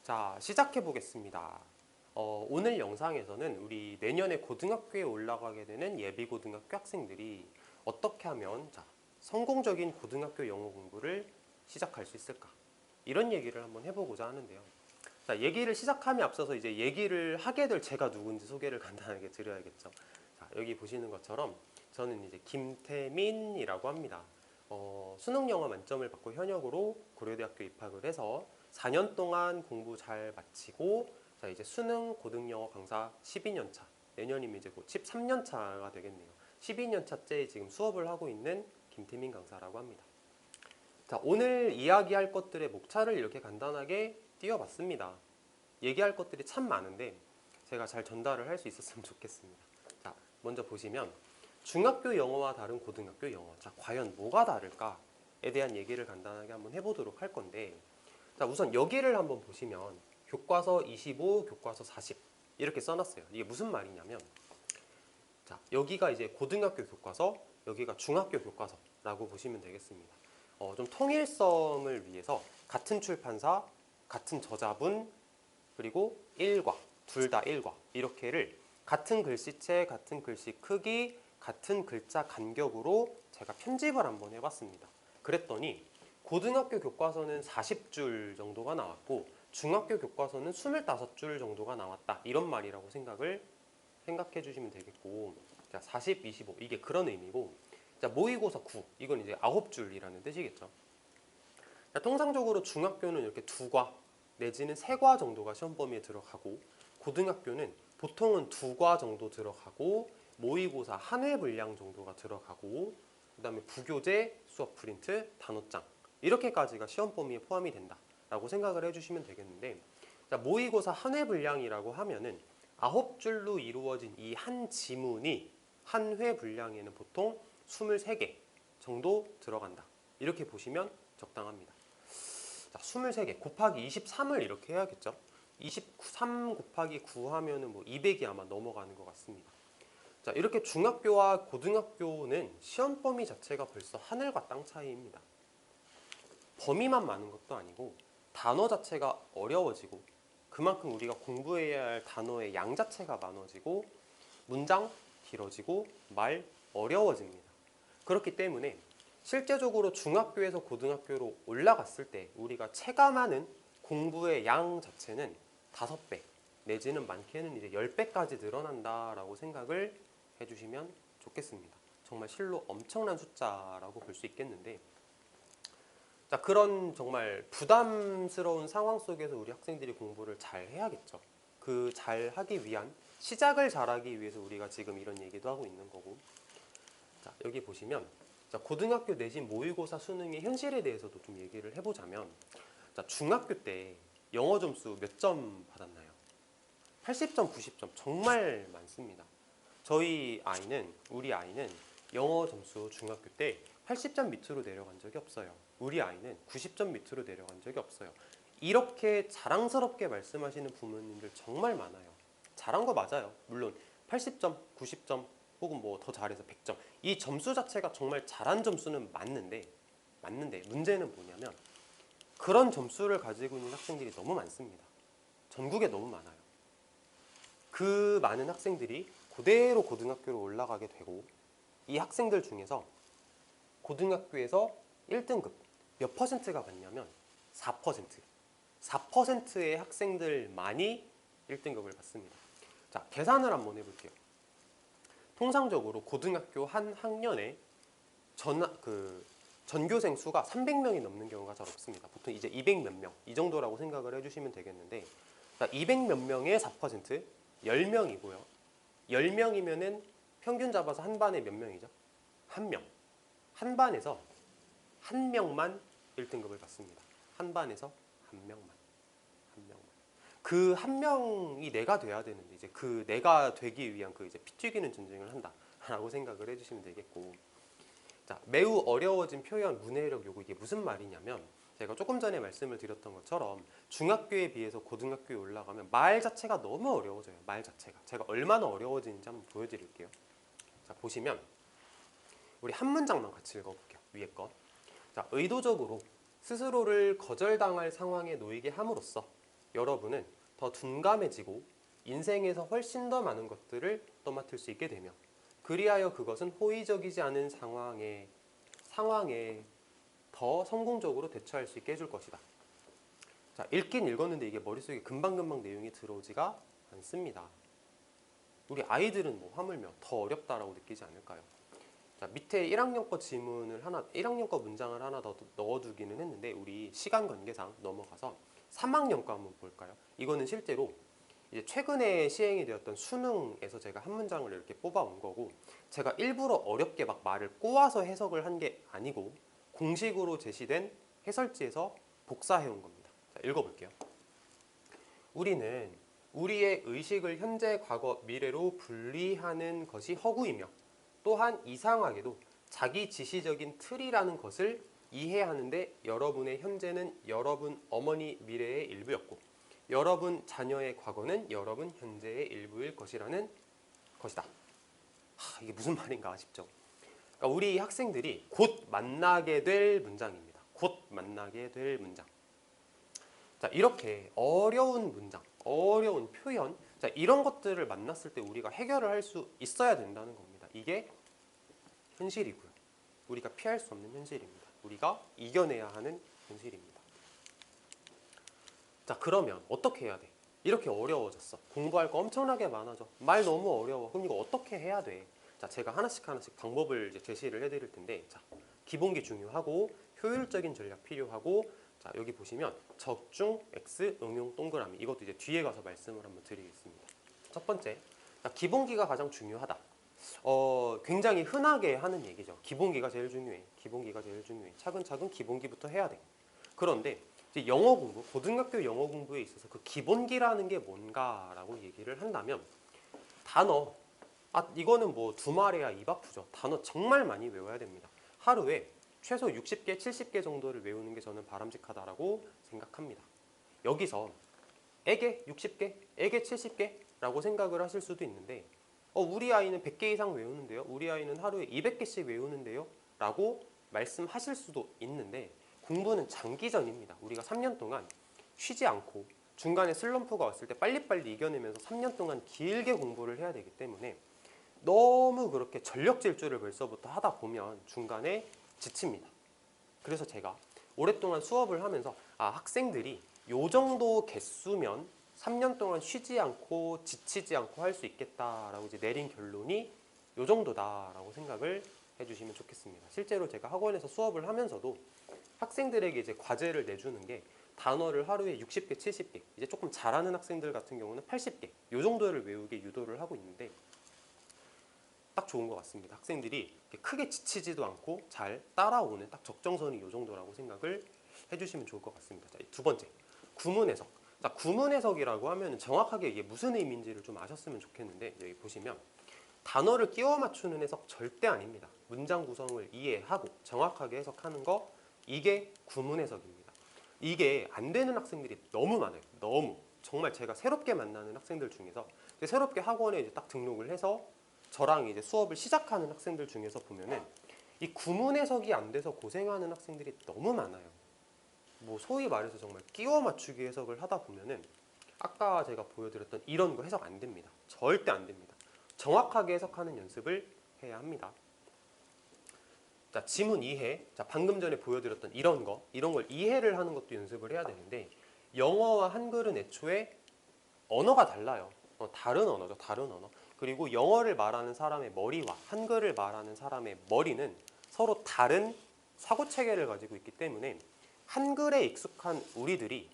자, 시작해 보겠습니다. 오늘 영상에서는 우리 내년에 고등학교에 올라가게 되는 예비고등학교 학생들이 어떻게 하면 성공적인 고등학교 영어 공부를 시작할 수 있을까? 이런 얘기를 한번 해보고자 하는데요. 자, 얘기를 시작함에 앞서서 이제 얘기를 하게 될 제가 누군지 소개를 간단하게 드려야겠죠. 자, 여기 보시는 것처럼 저는 이제 김태민이라고 합니다. 수능 영어 만점을 받고 현역으로 고려대학교 입학을 해서 4년 동안 공부 잘 마치고 자 이제 수능 고등영어 강사 12년 차, 내년이면 이제 곧 13년 차가 되겠네요. 12년 차째 지금 수업을 하고 있는 김태민 강사라고 합니다. 자, 오늘 이야기할 것들의 목차를 이렇게 간단하게 띄워봤습니다. 얘기할 것들이 참 많은데 제가 잘 전달을 할 수 있었으면 좋겠습니다. 자, 먼저 보시면 중학교 영어와 다른 고등학교 영어. 자, 과연 뭐가 다를까에 대한 얘기를 간단하게 한번 해보도록 할 건데, 자, 우선 여기를 한번 보시면 교과서 25, 교과서 40 이렇게 써놨어요. 이게 무슨 말이냐면, 자, 여기가 이제 고등학교 교과서, 여기가 중학교 교과서라고 보시면 되겠습니다. 좀 통일성을 위해서 같은 출판사, 같은 저자분, 그리고 일과, 둘 다 일과 이렇게를 같은 글씨체, 같은 글씨 크기, 같은 글자 간격으로 제가 편집을 한번 해봤습니다. 그랬더니 고등학교 교과서는 40줄 정도가 나왔고 중학교 교과서는 25줄 정도가 나왔다. 이런 말이라고 생각해 주시면 되겠고, 자, 40, 25 이게 그런 의미고, 자, 모의고사 9 이건 이제 9줄이라는 뜻이겠죠. 자, 통상적으로 중학교는 이렇게 2과 내지는 3과 정도가 시험 범위에 들어가고 고등학교는 보통은 2과 정도 들어가고 모의고사 한 회 분량 정도가 들어가고 그 다음에 부교재, 수업 프린트, 단어장 이렇게까지가 시험 범위에 포함이 된다라고 생각을 해주시면 되겠는데, 자, 모의고사 한 회 분량이라고 하면은 9줄로 이루어진 이 한 지문이 한 회 분량에는 보통 23개 정도 들어간다. 이렇게 보시면 적당합니다. 자, 23개 곱하기 23을 이렇게 해야겠죠. 23 곱하기 9 하면은 뭐 200이 아마 넘어가는 것 같습니다. 자, 이렇게 중학교와 고등학교는 시험 범위 자체가 벌써 하늘과 땅 차이입니다. 범위만 많은 것도 아니고 단어 자체가 어려워지고 그만큼 우리가 공부해야 할 단어의 양 자체가 많아지고 문장 길어지고 말 어려워집니다. 그렇기 때문에 실제적으로 중학교에서 고등학교로 올라갔을 때 우리가 체감하는 공부의 양 자체는 5배 내지는 많게는 이제 10배까지 늘어난다라고 생각을 해주시면 좋겠습니다. 정말 실로 엄청난 숫자라고 볼 수 있겠는데, 자, 그런 정말 부담스러운 상황 속에서 우리 학생들이 공부를 잘 해야겠죠. 그 잘 하기 위한 시작을 잘하기 위해서 우리가 지금 이런 얘기도 하고 있는 거고, 자, 여기 보시면 자, 고등학교 내신 모의고사 수능의 현실에 대해서도 좀 얘기를 해보자면, 자, 중학교 때 영어 점수 몇 점 받았나요? 80점, 90점 정말 많습니다. 우리 아이는 영어 점수 중학교 때 80점 밑으로 내려간 적이 없어요. 우리 아이는 90점 밑으로 내려간 적이 없어요. 이렇게 자랑스럽게 말씀하시는 부모님들 정말 많아요. 잘한 거 맞아요. 물론 80점, 90점 혹은 뭐 더 잘해서 100점 이 점수 자체가 정말 잘한 점수는 맞는데 문제는 뭐냐면 그런 점수를 가지고 있는 학생들이 너무 많습니다. 전국에 너무 많아요. 그 많은 학생들이 그대로 고등학교로 올라가게 되고 이 학생들 중에서 고등학교에서 1등급 몇 퍼센트가 받냐면 4%. 4%의 학생들만이 1등급을 받습니다. 자, 계산을 한번 해볼게요. 통상적으로 고등학교 한 학년에 전교생 수가 300명이 넘는 경우가 잘 없습니다. 보통 이제 200 몇 명 이 정도라고 생각을 해주시면 되겠는데, 자, 200 몇 명의 4% 10명이고요. 10명이면은 평균 잡아서 한 반에 몇 명이죠? 한 명. 한 반에서 한 명만 1등급을 받습니다. 한 반에서 한 명만. 그 한 명이 내가 돼야 되는데 이제 그 내가 되기 위한 그 이제 피 튀기는 전쟁을 한다라고 생각을 해주시면 되겠고, 자, 매우 어려워진 표현, 문해력 요구 이게 무슨 말이냐면 제가 조금 전에 말씀을 드렸던 것처럼 중학교에 비해서 고등학교에 올라가면 말 자체가 너무 어려워져요. 말 자체가 제가 얼마나 어려워지는지 한번 보여드릴게요. 자, 보시면 우리 한 문장만 같이 읽어볼게요. 위에 거. 자, 의도적으로 스스로를 거절당할 상황에 놓이게 함으로써 여러분은 더 둔감해지고 인생에서 훨씬 더 많은 것들을 떠맡을 수 있게 되며 그리하여 그것은 호의적이지 않은 상황에 더 성공적으로 대처할 수 있게 해줄 것이다. 자, 읽긴 읽었는데 이게 머릿속에 금방금방 내용이 들어오지가 않습니다. 우리 아이들은 뭐 하물며 더 어렵다라고 느끼지 않을까요? 자, 밑에 1학년 거 지문을 하나, 1학년 거 문장을 하나 더 넣어두기는 했는데 우리 시간 관계상 넘어가서 3학년 거 한번 볼까요? 이거는 실제로 이제 최근에 시행이 되었던 수능에서 제가 한 문장을 이렇게 뽑아온 거고 제가 일부러 어렵게 막 말을 꼬아서 해석을 한 게 아니고 공식으로 제시된 해설지에서 복사해온 겁니다. 자, 읽어볼게요. 우리는 우리의 의식을 현재, 과거, 미래로 분리하는 것이 허구이며 또한 이상하게도 자기 지시적인 틀이라는 것을 이해하는데 여러분의 현재는 여러분 어머니 미래의 일부였고 여러분 자녀의 과거는 여러분 현재의 일부일 것이라는 것이다. 이게 무슨 말인가 싶죠. 그러니까 우리 학생들이 곧 만나게 될 문장입니다. 곧 만나게 될 문장. 자, 이렇게 어려운 문장, 어려운 표현, 자, 이런 것들을 만났을 때 우리가 해결을 할 수 있어야 된다는 겁니다. 이게 현실이고요. 우리가 피할 수 없는 현실입니다. 우리가 이겨내야 하는 현실입니다. 자, 그러면 어떻게 해야 돼? 이렇게 어려워졌어. 공부할 거 엄청나게 많아져. 말 너무 어려워. 그럼 이거 어떻게 해야 돼? 자, 제가 하나씩 방법을 이제 제시를 해드릴 텐데, 자, 기본기 중요하고 효율적인 전략 필요하고, 자, 여기 보시면 적중, X, 응용, 동그라미. 이것도 이제 뒤에 가서 말씀을 한번 드리겠습니다. 첫 번째, 자, 기본기가 가장 중요하다. 굉장히 흔하게 하는 얘기죠. 기본기가 제일 중요해. 기본기가 제일 중요해. 차근차근 기본기부터 해야 돼. 그런데 이제 영어 공부, 고등학교 영어 공부에 있어서 그 기본기라는 게 뭔가라고 얘기를 한다면 단어, 이거는 뭐 두말해야 입 아프죠. 단어 정말 많이 외워야 됩니다. 하루에 최소 60개, 70개 정도를 외우는 게 저는 바람직하다라고 생각합니다. 여기서 에게 60개, 에게 70개라고 생각을 하실 수도 있는데 우리 아이는 100개 이상 외우는데요. 우리 아이는 하루에 200개씩 외우는데요. 라고 말씀하실 수도 있는데 공부는 장기전입니다. 우리가 3년 동안 쉬지 않고 중간에 슬럼프가 왔을 때 빨리빨리 이겨내면서 3년 동안 길게 공부를 해야 되기 때문에 너무 그렇게 전력 질주를 벌써부터 하다 보면 중간에 지칩니다. 그래서 제가 오랫동안 수업을 하면서 학생들이 요 정도 개수면 3년 동안 쉬지 않고 지치지 않고 할 수 있겠다라고 이제 내린 결론이 요 정도다라고 생각을 해주시면 좋겠습니다. 실제로 제가 학원에서 수업을 하면서도 학생들에게 이제 과제를 내주는 게 단어를 하루에 60개, 70개, 이제 조금 잘하는 학생들 같은 경우는 80개, 요 정도를 외우게 유도를 하고 있는데 딱 좋은 것 같습니다. 학생들이 크게 지치지도 않고 잘 따라오는 딱 적정선이 요 정도라고 생각을 해주시면 좋을 것 같습니다. 자, 두 번째, 구문 해석. 자, 구문 해석이라고 하면 정확하게 이게 무슨 의미인지를 좀 아셨으면 좋겠는데 여기 보시면 단어를 끼워 맞추는 해석 절대 아닙니다. 문장 구성을 이해하고 정확하게 해석하는 거, 이게 구문 해석입니다. 이게 안 되는 학생들이 너무 많아요. 너무. 정말 제가 새롭게 만나는 학생들 중에서 새롭게 학원에 이제 딱 등록을 해서 저랑 이제 수업을 시작하는 학생들 중에서 보면은 이 구문 해석이 안 돼서 고생하는 학생들이 너무 많아요. 뭐 소위 말해서 정말 끼워 맞추기 해석을 하다 보면은 아까 제가 보여드렸던 이런 거 해석 안 됩니다. 절대 안 됩니다. 정확하게 해석하는 연습을 해야 합니다. 자, 지문 이해. 자, 방금 전에 보여드렸던 이런 걸 이해를 하는 것도 연습을 해야 되는데 영어와 한글은 애초에 언어가 달라요. 다른 언어죠. 다른 언어. 그리고 영어를 말하는 사람의 머리와 한글을 말하는 사람의 머리는 서로 다른 사고체계를 가지고 있기 때문에 한글에 익숙한 우리들이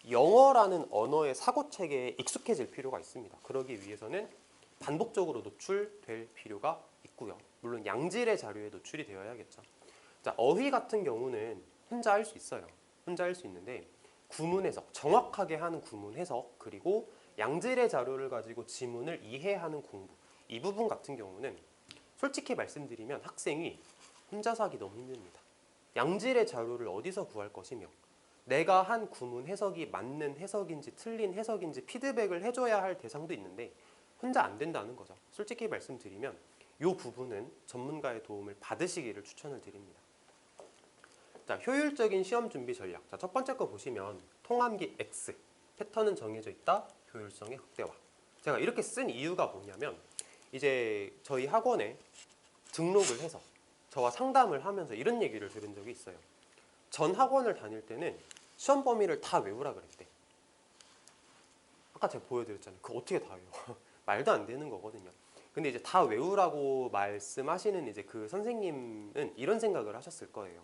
영어라는 언어의 사고체계에 익숙해질 필요가 있습니다. 그러기 위해서는 반복적으로 노출될 필요가 있고요. 물론 양질의 자료에 노출이 되어야겠죠. 자, 어휘 같은 경우는 혼자 할 수 있어요. 혼자 할 수 있는데 구문 해석, 정확하게 하는 구문 해석, 그리고 양질의 자료를 가지고 지문을 이해하는 공부, 이 부분 같은 경우는 솔직히 말씀드리면 학생이 혼자서 하기 너무 힘듭니다. 양질의 자료를 어디서 구할 것이며 내가 한 구문 해석이 맞는 해석인지 틀린 해석인지 피드백을 해줘야 할 대상도 있는데 혼자 안 된다는 거죠. 솔직히 말씀드리면 이 부분은 전문가의 도움을 받으시기를 추천을 드립니다. 자, 효율적인 시험 준비 전략. 자, 첫 번째 거 보시면 통함기 X, 패턴은 정해져 있다. 효율성의 극대화. 제가 이렇게 쓴 이유가 뭐냐면 이제 저희 학원에 등록을 해서 저와 상담을 하면서 이런 얘기를 들은 적이 있어요. 전 학원을 다닐 때는 시험 범위를 다 외우라 그랬대. 아까 제가 보여드렸잖아요. 그거 어떻게 다 외워? 말도 안 되는 거거든요. 근데 이제 다 외우라고 말씀하시는 이제 그 선생님은 이런 생각을 하셨을 거예요.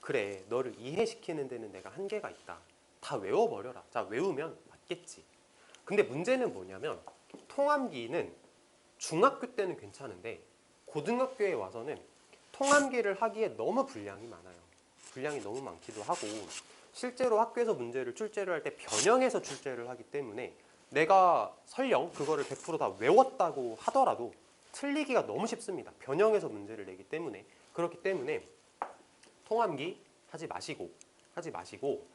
그래, 너를 이해시키는 데는 내가 한계가 있다. 다 외워버려라. 자, 외우면 맞겠지. 근데 문제는 뭐냐면 통암기는 중학교 때는 괜찮은데 고등학교에 와서는 통암기를 하기에 너무 분량이 많아요. 분량이 너무 많기도 하고 실제로 학교에서 문제를 출제를 할 때 변형해서 출제를 하기 때문에 내가 설령 그거를 100%다 외웠다고 하더라도 틀리기가 너무 쉽습니다. 변형해서 문제를 내기 때문에. 그렇기 때문에 통암기 하지 마시고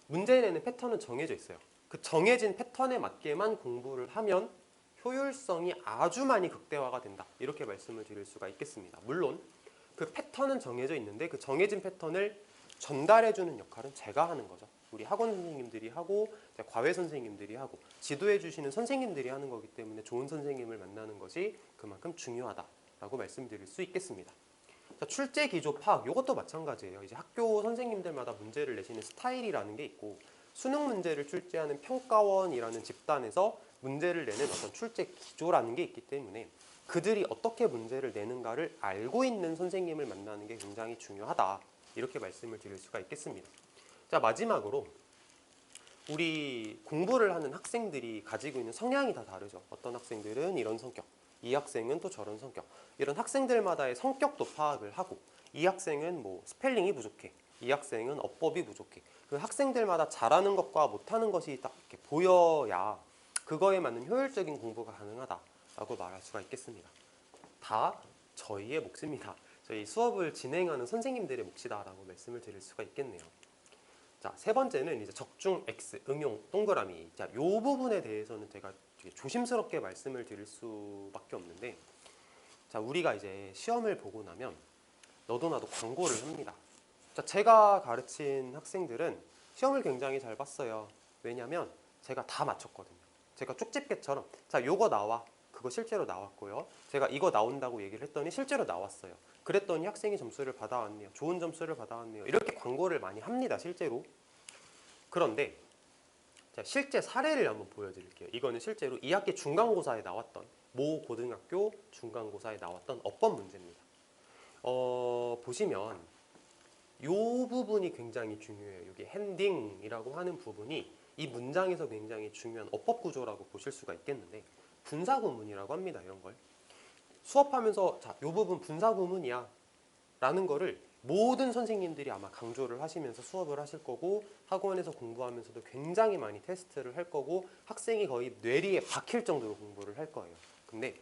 문제 내는 패턴은 정해져 있어요. 그 정해진 패턴에 맞게만 공부를 하면 효율성이 아주 많이 극대화가 된다. 이렇게 말씀을 드릴 수가 있겠습니다. 물론 그 패턴은 정해져 있는데 그 정해진 패턴을 전달해주는 역할은 제가 하는 거죠. 우리 학원 선생님들이 하고 과외 선생님들이 하고 지도해 주시는 선생님들이 하는 거기 때문에 좋은 선생님을 만나는 것이 그만큼 중요하다라고 말씀드릴 수 있겠습니다. 자, 출제 기조 파악 이것도 마찬가지예요. 이제 학교 선생님들마다 문제를 내시는 스타일이라는 게 있고 수능 문제를 출제하는 평가원이라는 집단에서 문제를 내는 어떤 출제 기조라는 게 있기 때문에 그들이 어떻게 문제를 내는가를 알고 있는 선생님을 만나는 게 굉장히 중요하다. 이렇게 말씀을 드릴 수가 있겠습니다. 자, 마지막으로 우리 공부를 하는 학생들이 가지고 있는 성향이 다 다르죠. 어떤 학생들은 이런 성격, 이 학생은 또 저런 성격. 이런 학생들마다의 성격도 파악을 하고 이 학생은 뭐 스펠링이 부족해. 이 학생은 어법이 부족해. 그 학생들마다 잘하는 것과 못하는 것이 딱 이렇게 보여야 그거에 맞는 효율적인 공부가 가능하다라고 말할 수가 있겠습니다. 다 저희의 몫입니다. 저희 수업을 진행하는 선생님들의 몫이다라고 말씀을 드릴 수가 있겠네요. 자, 세 번째는 이제 적중 X 응용 동그라미. 자, 이 부분에 대해서는 제가 되게 조심스럽게 말씀을 드릴 수밖에 없는데, 자, 우리가 이제 시험을 보고 나면 너도 나도 광고를 합니다. 자, 제가 가르친 학생들은 시험을 굉장히 잘 봤어요. 왜냐면 제가 다 맞췄거든요. 제가 쪽집게처럼 자, 요거 나와. 그거 실제로 나왔고요. 제가 이거 나온다고 얘기를 했더니 실제로 나왔어요. 그랬더니 학생이 점수를 받아왔네요. 좋은 점수를 받아왔네요. 이렇게 광고를 많이 합니다. 실제로. 그런데 자, 실제 사례를 한번 보여드릴게요. 이거는 실제로 2학기 중간고사에 나왔던 모 고등학교 중간고사에 나왔던 어법 문제입니다. 보시면 이 부분이 굉장히 중요해요. 여기 핸딩이라고 하는 부분이 이 문장에서 굉장히 중요한 어법 구조라고 보실 수가 있겠는데 분사구문이라고 합니다. 이런 걸 수업하면서 자, 이 부분 분사구문이야 라는 거를 모든 선생님들이 아마 강조를 하시면서 수업을 하실 거고 학원에서 공부하면서도 굉장히 많이 테스트를 할 거고 학생이 거의 뇌리에 박힐 정도로 공부를 할 거예요. 근데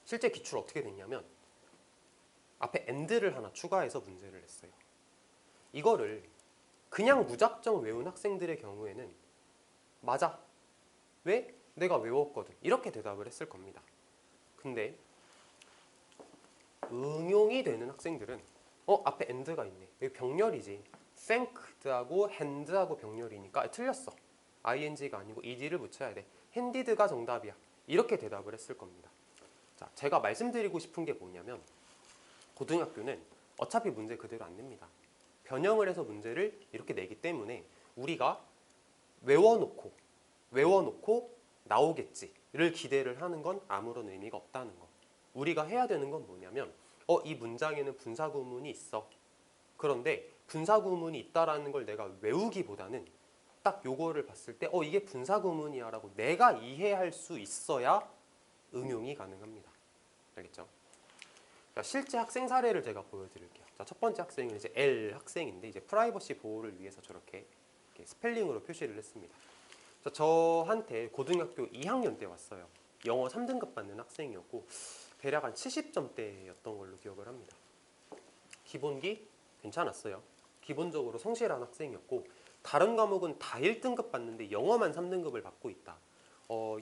실제 기출 어떻게 됐냐면 앞에 and를 하나 추가해서 문제를 냈어요. 이거를 그냥 무작정 외운 학생들의 경우에는 맞아. 왜? 내가 외웠거든. 이렇게 대답을 했을 겁니다. 근데 응용이 되는 학생들은 앞에 and가 있네. 여기 병렬이지. thanked하고 hand하고 병렬이니까 틀렸어. ing가 아니고 ed를 붙여야 돼. handed가 정답이야. 이렇게 대답을 했을 겁니다. 자, 제가 말씀드리고 싶은 게 뭐냐면 고등학교는 어차피 문제 그대로 안 냅니다. 변형을 해서 문제를 이렇게 내기 때문에 우리가 외워놓고 나오겠지를 기대를 하는 건 아무런 의미가 없다는 거. 우리가 해야 되는 건 뭐냐면 이 문장에는 분사구문이 있어. 그런데 분사구문이 있다라는 걸 내가 외우기보다는 딱 요거를 봤을 때 이게 분사구문이야 라고 내가 이해할 수 있어야 응용이 가능합니다. 알겠죠? 자, 실제 학생 사례를 제가 보여드릴게요. 자, 첫 번째 학생은 이제 L 학생인데 이제 프라이버시 보호를 위해서 저렇게 스펠링으로 표시를 했습니다. 자, 저한테 고등학교 2학년 때 왔어요. 영어 3등급 받는 학생이었고 대략 한 70점대였던 걸로 기억을 합니다. 기본기 괜찮았어요. 기본적으로 성실한 학생이었고 다른 과목은 다 1등급 받는데 영어만 3등급을 받고 있다.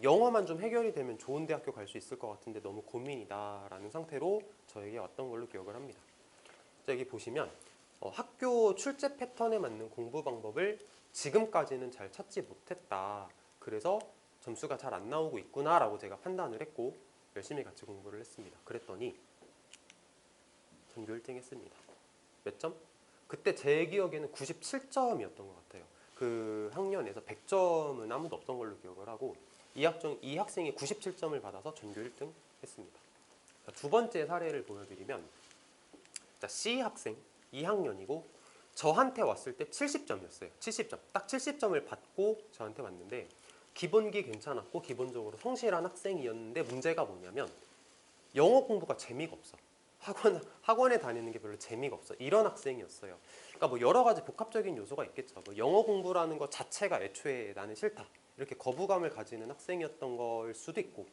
영어만 좀 해결이 되면 좋은 대학교 갈 수 있을 것 같은데 너무 고민이다 라는 상태로 저에게 왔던 걸로 기억을 합니다. 자, 여기 보시면 학교 출제 패턴에 맞는 공부 방법을 지금까지는 잘 찾지 못했다. 그래서 점수가 잘 안 나오고 있구나라고 제가 판단을 했고 열심히 같이 공부를 했습니다. 그랬더니 전교 1등 했습니다. 몇 점? 그때 제 기억에는 97점이었던 것 같아요. 그 학년에서 100점은 아무도 없던 걸로 기억을 하고 이 학생이 97점을 받아서 전교 1등 했습니다. 두 번째 사례를 보여드리면 C 학생 2학년이고 저한테 왔을 때 70점이었어요. 70점. 딱 70점을 받고 저한테 왔는데 기본기 괜찮았고 기본적으로 성실한 학생이었는데 문제가 뭐냐면 영어 공부가 재미가 없어. 학원에 다니는 게 별로 재미가 없어. 이런 학생이었어요. 그러니까 뭐 여러 가지 복합적인 요소가 있겠죠. 뭐 영어 공부라는 것 자체가 애초에 나는 싫다. 이렇게 거부감을 가지는 학생이었던 걸 수도 있고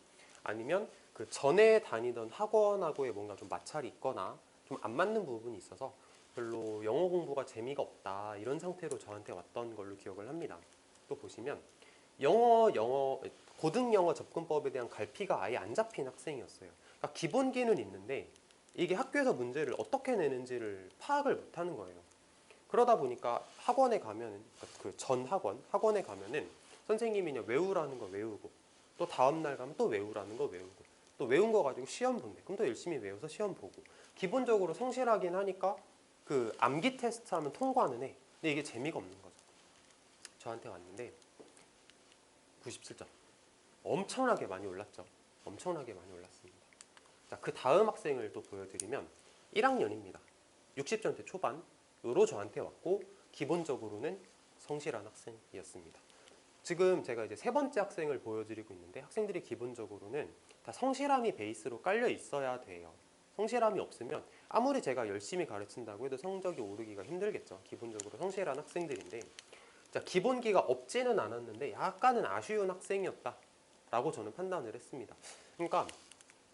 아니면 그 전에 다니던 학원하고의 뭔가 좀 마찰이 있거나 좀 안 맞는 부분이 있어서 별로 영어 공부가 재미가 없다 이런 상태로 저한테 왔던 걸로 기억을 합니다. 또 보시면 고등 영어 접근법에 대한 갈피가 아예 안 잡힌 학생이었어요. 그러니까 기본기는 있는데 이게 학교에서 문제를 어떻게 내는지를 파악을 못하는 거예요. 그러다 보니까 학원에 가면은 그 전 학원에 가면은 선생님이 그냥 외우라는 거 외우고 또 다음 날 가면 또 외우라는 거 외우고 또 외운 거 가지고 시험 본대. 그럼 또 열심히 외워서 시험 보고 기본적으로 성실하긴 하니까 그 암기 테스트 하면 통과는 해. 근데 이게 재미가 없는 거죠. 저한테 왔는데 97점. 엄청나게 많이 올랐죠. 엄청나게 많이 올랐습니다. 자, 그 다음 학생을 또 보여드리면 1학년입니다. 60점대 초반으로 저한테 왔고 기본적으로는 성실한 학생이었습니다. 지금 제가 이제 세 번째 학생을 보여드리고 있는데 학생들이 기본적으로는 다 성실함이 베이스로 깔려 있어야 돼요. 성실함이 없으면 아무리 제가 열심히 가르친다고 해도 성적이 오르기가 힘들겠죠. 기본적으로 성실한 학생들인데 자, 기본기가 없지는 않았는데 약간은 아쉬운 학생이었다 라고 저는 판단을 했습니다. 그러니까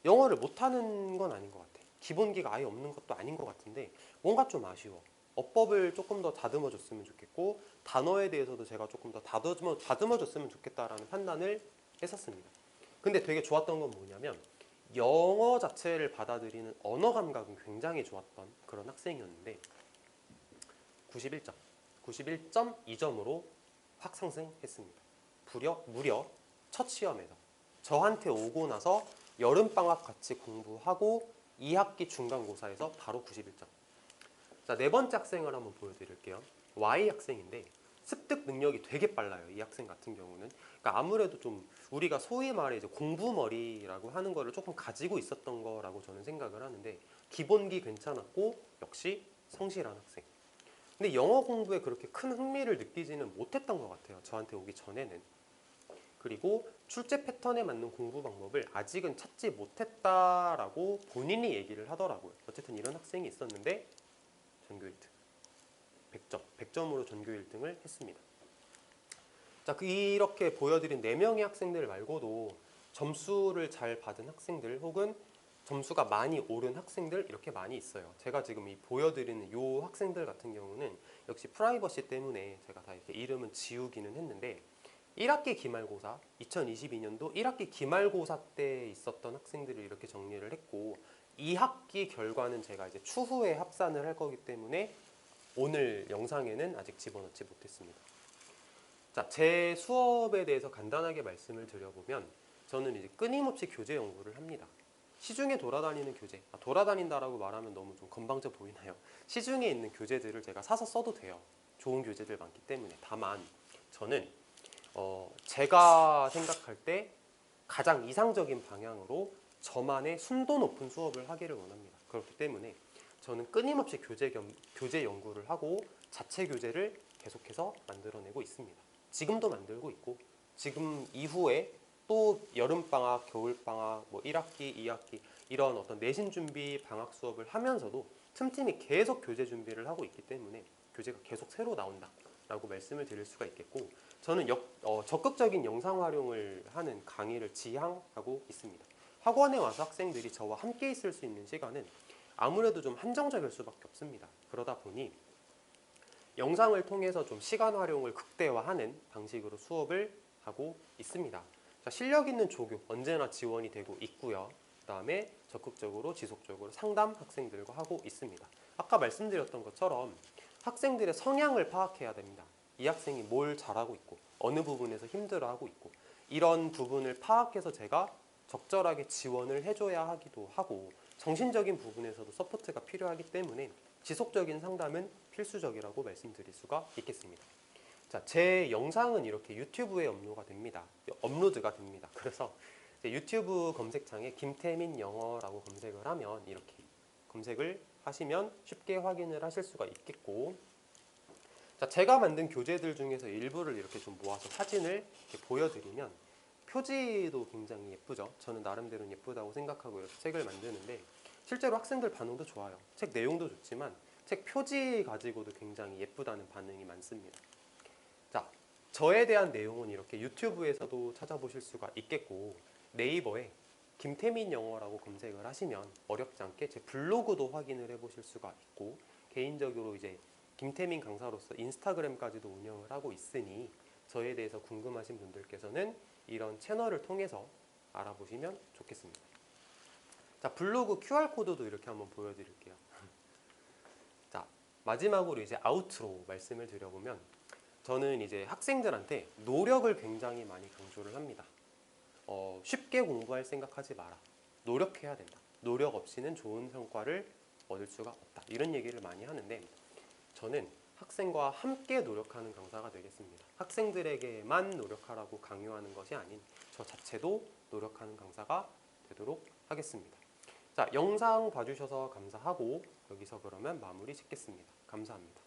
영어를 못하는 건 아닌 것 같아. 기본기가 아예 없는 것도 아닌 것 같은데 뭔가 좀 아쉬워. 어법을 조금 더 다듬어 줬으면 좋겠고 단어에 대해서도 제가 조금 더 다듬어 줬으면 좋겠다라는 판단을 했었습니다. 근데 되게 좋았던 건 뭐냐면 영어 자체를 받아들이는 언어 감각은 굉장히 좋았던 그런 학생이었는데 91점, 91.2점으로 확 상승했습니다. 무려 첫 시험에서 저한테 오고 나서 여름방학 같이 공부하고 2학기 중간고사에서 바로 91점. 자, 네 번째 학생을 한번 보여드릴게요. Y 학생인데 습득 능력이 되게 빨라요. 이 학생 같은 경우는. 그러니까 아무래도 좀 우리가 소위 말해 이제 공부머리라고 하는 거를 조금 가지고 있었던 거라고 저는 생각을 하는데 기본기 괜찮았고 역시 성실한 학생. 근데 영어 공부에 그렇게 큰 흥미를 느끼지는 못했던 것 같아요. 저한테 오기 전에는. 그리고 출제 패턴에 맞는 공부 방법을 아직은 찾지 못했다라고 본인이 얘기를 하더라고요. 어쨌든 이런 학생이 있었는데 전교 1등. 100점. 100점으로 전교 1등을 했습니다. 자, 이렇게 보여드린 4명의 학생들 말고도 점수를 잘 받은 학생들 혹은 점수가 많이 오른 학생들 이렇게 많이 있어요. 제가 지금 이 보여드리는 이 학생들 같은 경우는 역시 프라이버시 때문에 제가 다 이렇게 이름은 지우기는 했는데 1학기 기말고사, 2022년도 1학기 기말고사 때 있었던 학생들을 이렇게 정리를 했고 2학기 결과는 제가 이제 추후에 합산을 할 거기 때문에 오늘 영상에는 아직 집어넣지 못했습니다. 자, 제 수업에 대해서 간단하게 말씀을 드려보면 저는 이제 끊임없이 교재 연구를 합니다. 시중에 돌아다니는 교재, 돌아다닌다라고 말하면 너무 좀 건방져 보이나요? 시중에 있는 교재들을 제가 사서 써도 돼요. 좋은 교재들 많기 때문에. 다만 저는 제가 생각할 때 가장 이상적인 방향으로 저만의 순도 높은 수업을 하기를 원합니다. 그렇기 때문에 저는 끊임없이 교재 연구를 하고 자체 교재를 계속해서 만들어내고 있습니다. 지금도 만들고 있고 지금 이후에 또 여름방학, 겨울방학, 뭐 1학기, 2학기 이런 어떤 내신 준비 방학 수업을 하면서도 틈틈이 계속 교재 준비를 하고 있기 때문에 교재가 계속 새로 나온다 라고 말씀을 드릴 수가 있겠고 저는 적극적인 영상 활용을 하는 강의를 지향하고 있습니다. 학원에 와서 학생들이 저와 함께 있을 수 있는 시간은 아무래도 좀 한정적일 수밖에 없습니다. 그러다 보니 영상을 통해서 좀 시간 활용을 극대화하는 방식으로 수업을 하고 있습니다. 자, 실력 있는 조교 언제나 지원이 되고 있고요. 그다음에 적극적으로 지속적으로 상담 학생들과 하고 있습니다. 아까 말씀드렸던 것처럼 학생들의 성향을 파악해야 됩니다. 이 학생이 뭘 잘하고 있고 어느 부분에서 힘들어하고 있고 이런 부분을 파악해서 제가 적절하게 지원을 해줘야 하기도 하고 정신적인 부분에서도 서포트가 필요하기 때문에 지속적인 상담은 필수적이라고 말씀드릴 수가 있겠습니다. 자, 제 영상은 이렇게 유튜브에 업로드가 됩니다. 그래서 유튜브 검색창에 김태민 영어라고 검색을 하면 이렇게 검색을 하시면 쉽게 확인을 하실 수가 있겠고, 자, 제가 만든 교재들 중에서 일부를 이렇게 좀 모아서 사진을 이렇게 보여드리면 표지도 굉장히 예쁘죠. 저는 나름대로 예쁘다고 생각하고 이렇게 책을 만드는데 실제로 학생들 반응도 좋아요. 책 내용도 좋지만 책 표지 가지고도 굉장히 예쁘다는 반응이 많습니다. 자, 저에 대한 내용은 이렇게 유튜브에서도 찾아보실 수가 있겠고 네이버에 김태민 영어라고 검색을 하시면 어렵지 않게 제 블로그도 확인을 해보실 수가 있고 개인적으로 이제 김태민 강사로서 인스타그램까지도 운영을 하고 있으니 저에 대해서 궁금하신 분들께서는 이런 채널을 통해서 알아보시면 좋겠습니다. 자, 블로그 QR코드도 이렇게 한번 보여드릴게요. 자, 마지막으로 이제 아우트로 말씀을 드려보면 저는 이제 학생들한테 노력을 굉장히 많이 강조를 합니다. 쉽게 공부할 생각하지 마라. 노력해야 된다. 노력 없이는 좋은 성과를 얻을 수가 없다. 이런 얘기를 많이 하는데 저는 학생과 함께 노력하는 강사가 되겠습니다. 학생들에게만 노력하라고 강요하는 것이 아닌 저 자체도 노력하는 강사가 되도록 하겠습니다. 자, 영상 봐주셔서 감사하고 여기서 그러면 마무리 짓겠습니다. 감사합니다.